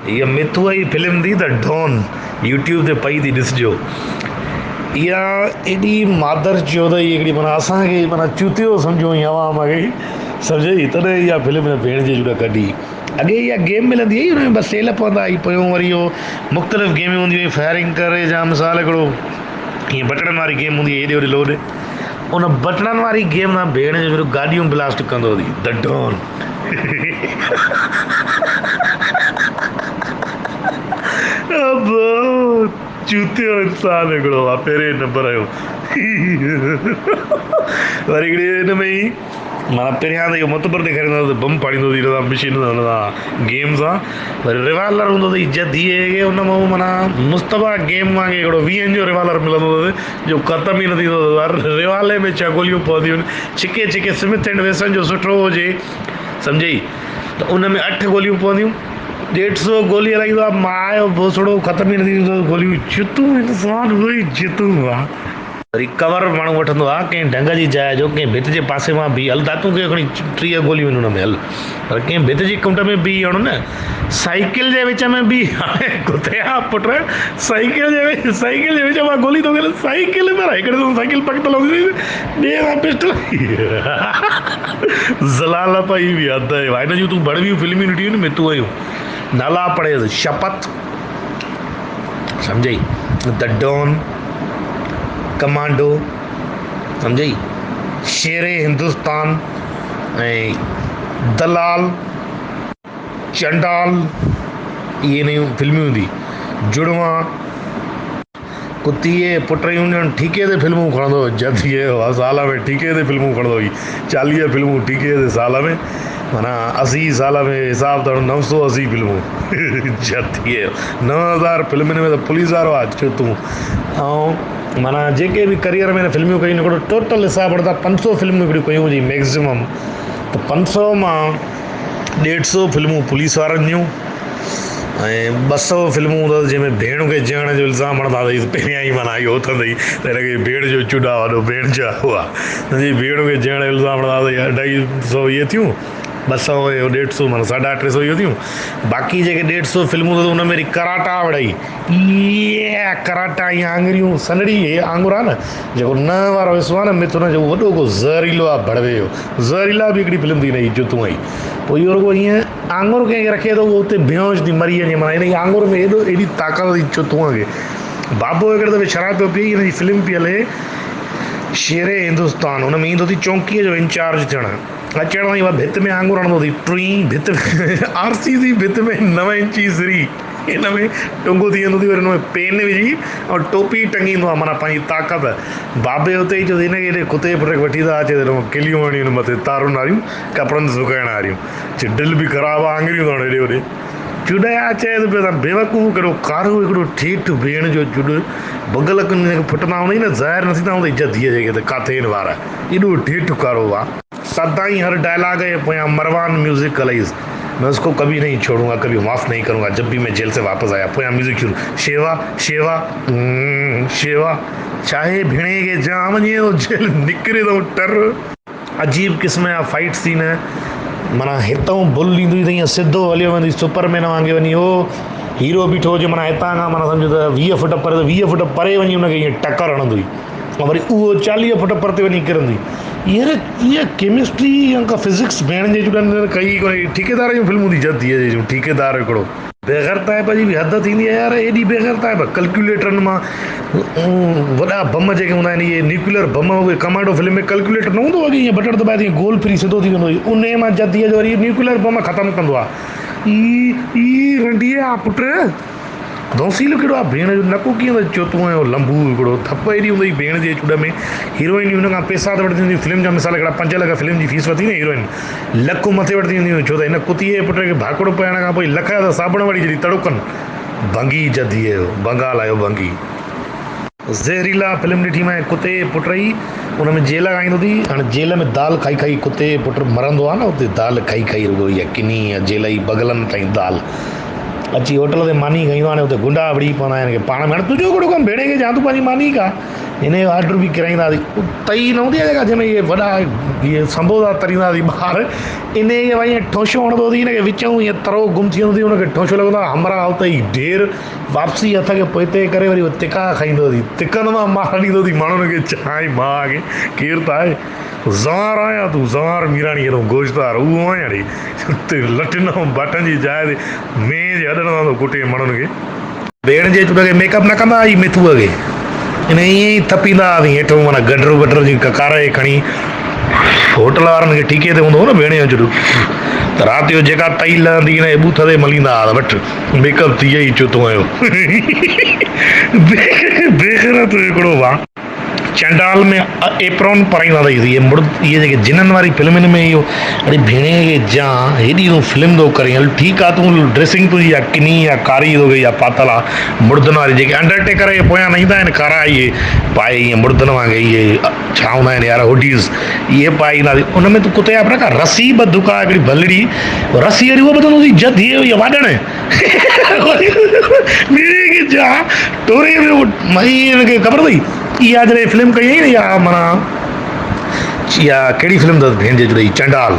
इहा मिथुआ जी फिल्म थी the don, YouTube ते पई थी, ॾिसिजो। इहा एॾी मादर चौधरी हिकिड़ी माना असांखे माना चूतियो सम्झो ई आवाम खे सम्झे, तॾहिं इहा फिल्म हिन भेण जे जुड़ा कढी। अॻे इहा गेम मिलंदी हुई, हुन में बसि सेल पवंदा हुई, पोइ वरी इहो मुख़्तलिफ़ गेमियूं हूंदियूं हुयूं, फायरिंग करे जा मिसाल हिकिड़ो हीअं बटणनि वारी गेम हूंदी हुई, हेॾे होॾे लोॾे, उन बटणनि वारी गेम सां भेण जो गाॾियूं ब्लास्ट कंदो हुई द डॉन। चूतियो इंसान हिकिड़ो आहे पहिरें नंबर जो। वरी हिकिड़ी हिन में ई माना पहिरियां त इहो मुतबर ॾेखारींदो त बम फाड़ींदो हुई हिन सां मशीन सां, हुन सां गेम सां। वरी रिवाल्वर हूंदो अथई जदीअ खे, हुन मां माना मुस्तफ़ा गेम वांगुरु हिकिड़ो 20 जो रिवाल्वर मिलंदो अथसि जो ख़तमु ई न थींदो अथसि। हर रिवाले में छह गोलियूं पवंदियूं आहिनि, छिके छिके स्मिथ एंड वेसन जो सुठो हुजे सम्झई, त उन में 8 गोलियूं पवंदियूं। 150 गोली हलाईंदो आहे, मां जो भोसड़ो ख़तमु ई न थींदो गोलियूं, चितूं इंसान उहे चितूं आहे। वरी कवर माण्हू वठंदो आहे कंहिं ढंग जी जाइ जो, कंहिं भित जे पासे मां बि हल ता, तूं खे खणी 30 गोलियूं आहिनि हुन में हल, पर कंहिं भित जी कुंड में बि हणो न, साइकिल जे विच में बि, हाणे कुते आहे पुट, साइकिल जे विच मां गोली थो करे, साइकिल में हिकिड़े दफ़ो साइकिल पकड़ल हूंदी, ॿिए सां पिस्टल। ज़लाल पई बि हद आहे। हिन जूं तूं बड़ियूं फिल्मियूं ॾिठियूं आहिनि मितूअ जूं, नाला पढ़ेसि, शपथ सम्झई, द डॉन, कमांडो सम्झई, शेरे हिंदुस्तान ऐं दलाल, चंडाल, इहे नयूं फिल्मियूं थी, जुड़वा, कुतीअ पुट यूनियन ठीके ते फिल्मूं खणंदो हुओ, जदीअ साल में ठीके ते फिल्मूं खणंदो हुई, 40 फिल्मूं ठीके ते साल में, माना 80 साल में हिसाब त 980 फिल्मूं। जदीअ 9000 फिल्मुनि में त पुलिस वारो आहे छो तूं। ऐं माना जेके बि करियर में फिल्मियूं कयूं हिकिड़ो टोटल हिसाब वठंदा 500 फिल्मूं हिकिड़ियूं कयूं हुई मैक्सिमम, त 500 मां 150 फिल्मूं पुलिस वारनि जूं ऐं 200 फिल्मूं अथसि जंहिंमें भेण खे जण जो इल्ज़ाम हणंदा अथई, पहिरियां ई माना इहो उथंदई त हिनखे भेण जो चुॾा वॾो भेण जा हुआ, हुनजी भेण खे जण जो इल्ज़ाम हणंदा अथई, 250 इहे थियूं, 200 ऐं 150 माना 350 इहो थियूं। बाक़ी जेके 150 फिल्मूं अथसि उन में वरी कराटा वड़ई, इहे कराटा, इहे आङुरियूं सनड़ी, इहे आङुर आहे न जेको न वारो हिसो आहे न मिथुन जो, वॾो को ज़हरीलो आहे भड़वे जो, ज़हरीला बि हिकिड़ी फिल्म थी हिन जी जुतूं आई, पोइ इहो रुॻो हीअं आङुर कंहिंखे रखे थो उहो उते बेहोश थी मरी वञे, माना हिन जी आङुर में एॾी ताक़त थी चुतूअ खे। बाबो हिकिड़े दफ़े शराब पियो पी, हिन जी फिल्म पई हले शेरे हिंदुस्तान, हुन में ईंदो अथई चौकीअ जो इंचार्ज थियणु, अचण वई भित में आङुर हणंदो अथई, टी भित में RCC भित में 9 इंची सिरी, हिन में टुंगो थी वेंदो अथई, वरी हुन में पेन विझी ऐं टोपी टंगींदो आहे, माना पंहिंजी ताक़त। बाबे हुते ई चयो हिनखे हेॾे कुते पुट खे वठी था अचे त किलियूं हणियूं मथे तारुनि वारियूं, कपिड़नि सुकाइण वारियूं, दिलि बि ख़राबु आहे, आङुरियूं था हेॾे होॾे चुॾाया, चए त पियो तव्हां बेवकूफ़ कहिड़ो कारो हिकिड़ो ठेठि भेण जो चुॾ, भुगल फुटंदा हूंदई न, ज़ाहिर न थींदा हूंदई जदीअ जेके त काथे आहिनि वार, एॾो ठेठि कारो आहे। सदाई हर डायलॉग जे पोयां मरवान म्यूज़िक हलाईसि, मैं उसको कभी नहीं छोड़ूंगा, कभी माफ़ नहीं करूंगा, जब भी मैं जेल से वापस आया, पोयां म्यूज़िक शुरू, शेवा शेवा शेवा, चाहे भेणे खे जाम वञे जेल निकिरे थो टर। अजीब क़िस्म जा फाइट सीन, माना हितां बुल ईंदी अथई सिधो हलियो वेंदी सुपरमैन वांगुरु वञी, हो हीरो बीठो हुजे माना हितां खां माना सम्झो त 20 फुट परे, 20 फुट परे वञी हुनखे ईअं टकर हणंदो, ऐं वरी उहो 40 फुट परते वञी किरंदी। इहा केमिस्ट्री का फिज़िक्स भेण जे चुॾनि कई कोई ठेकेदार जूं फिल्मूं थी जदीअ जूं, ठेकेदार हिकिड़ो बेग़ैरताइब जी बि हद थींदी आहे यार, एॾी बेग़ैरताइब, कैलकुलेटरनि मां वॾा बम जेके हूंदा आहिनि, इहे न्यूक्लियर बम, उहे कमांडो फिल्म में कैलकुलेटर न हूंदो आहे, ईअं बटण दॿाए तीअं गोल फ्री सिधो थी वेंदो हुई, उन मां जदीअ जो वरी न्यूक्लियर बम ख़तमु कंदो आहे। ई रंडीअ आहे पुट, दौसील कहिड़ो आहे, भेण जो नकु कीअं त चोतूं जो लंबू हिकिड़ो, थप एॾी हूंदी भेण जे चुॾ में, हीरोइन हुन खां पैसा त वठंदी हूंदी फिल्म जा, मिसाल हिकिड़ा 5 लख फिल्म जी फीस वरिती न हीरोइन, लखु मथे वठंदी हूंदी, छो त हिन कुतीअ जे पुट खे भाकड़ो पाइण खां पोइ लख जा त साबुण वठी छॾी तड़ुकनि, भंगी जदीअ जो, बंगाल आयो भंगी। ज़हरीला फिल्म ॾिठी मां कुते पुट जी, हुन में जेल खाईंदो अथई, हाणे जेल में दाल खाई खाई कुते पुट मरंदो आहे न, हुते दाल खाई खाई रुॻो इहा किनी जेल जी बगलनि ताईं दाल, अची होटल ते मानी खईंदो, हाणे हुते गुंडा वड़ी पवंदा आहिनि की पाण में, हाणे तुंहिंजो कहिड़ो कमु, भेणे खे जा तूं पंहिंजी मानी खा, इन जो ऑर्डर बि किराईंदासीं तई न हूंदी आहे जेका जंहिंमें इहे वॾा इहे संबोधा तरींदासीं ॿार इन खे भई ईअं ठोशो हणंदो हुओसीं हिनखे विचूं ईअं तरो गुम थी वेंदो हुनखे ठोशो लॻंदो आहे हमरा उते ई ढेर वापसी हथ खे पोइते करे वरी तिका खाईंदो हुओसीं तिकनि मां मार ॾींदो हुओसीं माण्हुनि खे चांहि मां खे केरु त आहे ज़वार आहियां तूं ज़वार मीराणी हेॾो गोश्तदार उहो आहियां नी लटिन बटन जी जाइ ते मेह जे हॾनि सां थो कुटे माण्हुनि खे भेण जे चुट खे मेकअप न कंदा हुआसीं मिथूअ खे इन ईअं ई थपींदा हुआसीं हेठो माना गडर वडर जी ककार खे खणी होटल वारनि खे ठीके ते हूंदो हो न भेण जो चुट त राति जो जेका तई लहंदी हिन जे बूथ ते मलींदा हुआ वठि मेकअप थी वई चुतो आयो बेगरत हिकिड़ो वाह चंडाल में एप्रॉन पाराईंदा अथई इहे इहे जेके जिननि वारी फिल्मुनि में इहो अड़े भेणे खे जा हेॾी तूं फिल्म थो करे हल ठीकु आहे तूं ड्रेसिंग तुंहिंजी या किनी या कारी थो कई या पातल आहे मुर्दनि वारी जेके अंडरटेकर जे पोयां न ईंदा आहिनि कारा इहे पाए ईअं मुर्दनि वांगुरु इहे छा हूंदा आहिनि यार हुडीज़ इहे पाए ईंदासीं उन में तूं कुते जा का रसी ॿ दुका हिकिड़ी भलड़ी रसी वरी उहा ॿधंदो जद इहे वाॾण भेणे खे जा टोरे में हिनखे ख़बर अथई इहा जॾहिं फिल्म कई हुई न इहा माना इहा कहिड़ी फिल्म अथसि भेण जे जुड़े चंडाल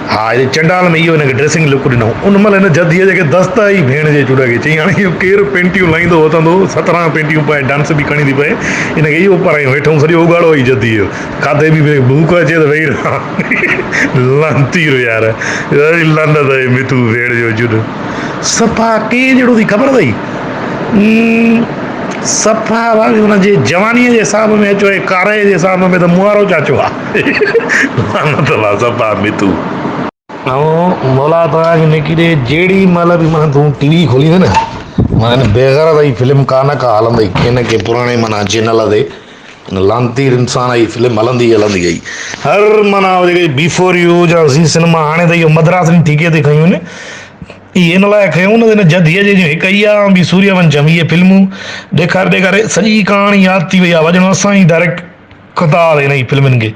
हा हिते चंडाल में इहो हिनखे ड्रेसिंग लुक ॾिनो उन महिल हिन जदीअ जेके दस्त आई भेण जे चुड़ खे चई हाणे इहो केरु पेंटियूं लाहींदो वठंदो 17 पेंटियूं पाए डांस बि खणी थी पए हिनखे इहो पारायूं हेठो सॼो उगाड़ो ई जदी जो काथे बि भूख अचे त वेही रहां लांती यार लानत आहे मिथू भेण जो जुड़ सफ़ा कंहिं जहिड़ो थी ख़बर अथई सफ़ा वारी हुनजे जवानीअ जे हिसाब में अचो ऐं कारे जे हिसाब में त मुआरो चाचो आहे सफ़ा मिथू ऐं मौला तव्हांखे निकिरे जेॾी महिल बि माना तूं टी वी खोलींदे न माना बेगर जी फिल्म का हलंदई कंहिं न कंहिं पुराणे माना चैनल ते लांतीर इंसान जी फिल्म हलंदी आई हर माना जेके बिफोर यू जा ज़ी सिनेमा हाणे त इहो मद्रास ठीके ते खयूं आहिनि इहे इन लाइ खयूं न जदीअ जे हिकु ई आहे ॿी सूर्यवंशम इहे फिल्मूं ॾेखारे सॼी कहाणी यादि थी वई आहे वञणो असां ई डायरेक्ट कंदा हिन जी फिल्मुनि खे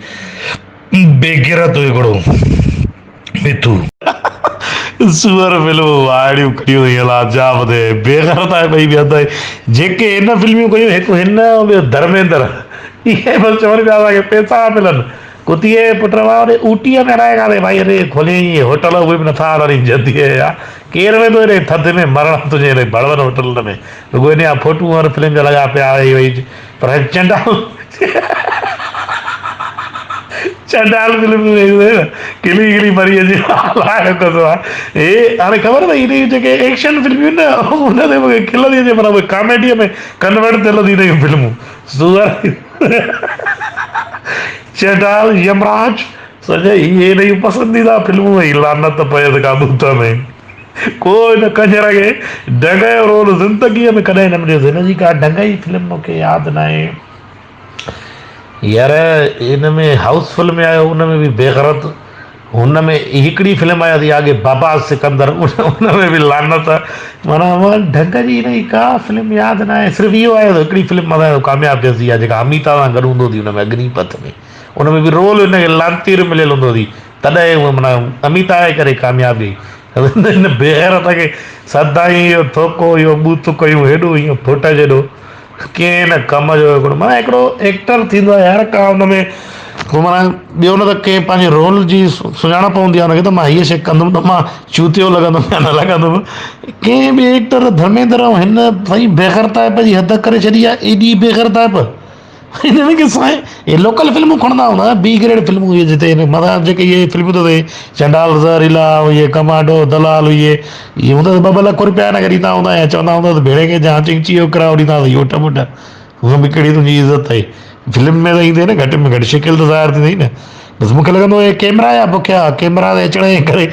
बेगिरत हिकिड़ो मिथू सूअर फिल्म वाड़ियूं कयूं अला छा ॿुधे बेगरत आहे भई ॿिया जेके हिन फिल्मियूं कयूं हिकु हिन ॿियो धर्मेंद्र इहे बसि चवनि पिया असांखे पैसा मिलनि कुतीअ पुट वारे ऊटीअ में रहे काथे भाई अरे खोले इहे होटल उहे बि नथा हलनि जदीअ जा केरु वेंदो हेॾे थधि में मरण तुंहिंजे हेॾे बड़वन होटल में रुॻो हिन जा फोटू हर फिल्म जा लॻा पिया वई पर चंडाल चंडाल फिल्म किली किली मरीअ जी लाइ कंदो आहे हे हाणे ख़बर अथई हिन जेके एक्शन फिल्मियूं न हुन ते मूंखे खिल थी अचे माना उहे कॉमेडीअ में कन्वर्ट थियल थी रहियूं फिल्मूं सूअर चंडाल यमराज सॼे इहे हिन जूं पसंदीदा फिल्मूं हुई लानत पए त काबूत में को हिन कंजर खे ढंग जो रोल ज़िंदगीअ में कॾहिं न मिलियो हिन जी का ढंग जी फिल्म मूंखे यादि न आहे यार हिन में हाउसफुल में आयो उन में बि बेगरत हुन में हिकिड़ी फिल्म आया थी आगे बाबा सिकंदर उन में बि लानत माना ढंग जी हिन जी का फिल्म यादि न आहे सिर्फ़ु इहो आयो हिकिड़ी फिल्म कामयाबु थियसि आहे जेका अमिता सां गॾु हूंदो हुई हुन में अग्निपथ में उन में बि रोल हिनखे लांतीर मिलियल हूंदो हुई तॾहिं उहो माना अमिता जे करे कामयाबी हिन बेगरत खे सदाईं इहो थोको इहो बूथ कयूं हेॾो इहो फुट जेॾो कंहिं न कम जो हिकिड़ो माना हिकिड़ो एक्टर थींदो आहे यार का हुन में माना ॿियो न त कंहिं पंहिंजे रोल जी सुञाणप हूंदी आहे हुनखे त मां हीअ शइ कंदुमि त मां चूतियो लॻंदुमि या न लॻंदुमि कंहिं बि एक्टर धर्मेंद्र हिन साईं बेगरताइप जी हद करे छॾी आहे एॾी बेगरताइप हिननि खे साईं इहे लोकल फिल्मूं खणंदा हूंदा बी ग्रेड फिल्मूं इहे जिते मथां जेके इहे फिल्मूं थो थिए चंडाल ज़हरीला इहे कमांडो दलाल इहे हूंदा त ॿ लख रुपया न ॾींदा हूंदा या चवंदा हूंदा त भेणे खे जहां चिंची जो किरायो ॾींदा योट वोट उहा बि कहिड़ी तुंहिंजी इज़त आहे फिल्म में त ईंदे न घटि में घटि शिकिल त ज़ाहिर थींदी न बसि मूंखे लॻंदो आहे कैमरा जा बुखिया कैमरा ते अचण जे करे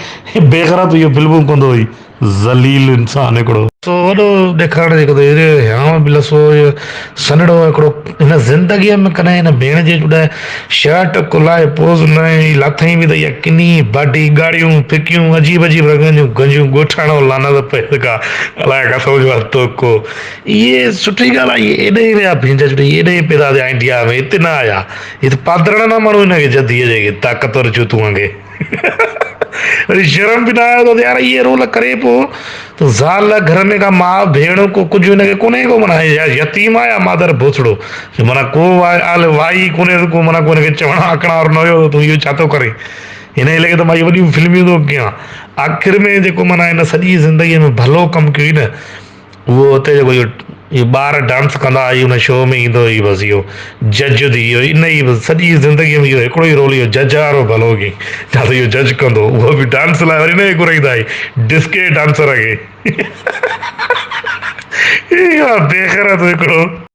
बेगरत इहो फिल्मूं कंदो हुई ज़लील इंसान हिकिड़ो सो वॾो ॾेखारण जेको हाँ बि लसो सनड़ो हिकिड़ो हिन ज़िंदगीअ में कॾहिं हिन भेण जे ॾुॾाए शर्ट कुलाए पोज़ न लाथई बि त इहा किनी बाडी गाड़ियूं फिकियूं अजीब अजीब रंगनि जूं गंजियूं ॻोठाणो लानत पए का अलाए किथां जो तोको इहे सुठी ॻाल्हि आहे इहे एॾे विया भेंज जुड़ी एॾे पैदा थिया इंडिया में हिते न आया हिते पादरण न माण्हू हिनखे जदीअ जेके ताक़तवर चूतूअ खे वरी शर्म बि न आयो त यार इहे रोल करे पियो त ज़ाल घर में का माउ भेण को कुझु हिनखे कोन्हे को माना यतीम आहे या मादर भोसड़ो माना को वाई कोन्हे को माना को हिनखे चवण आकड़ा और न हुयो तूं इहो छा थो करे हिन जे करे त मां इहे वॾियूं फिल्मियूं थो कयां आख़िर में जेको माना हिन सॼी ज़िंदगीअ में भलो कमु कयो न उहो हुते जेको इहो ॿार डांस कंदा हुआ हुन शो में ईंदो हुई बसि इहो जज थी इहो इन ई बसि सॼी ज़िंदगीअ में इहो हिकिड़ो ई रोल इहो जज वारो भलो कई छा त इहो जज कंदो उहो बि डांस लाइ वरी न घुराईंदा हुई डिस्के डांसर खे इहो बेख़रत हिकिड़ो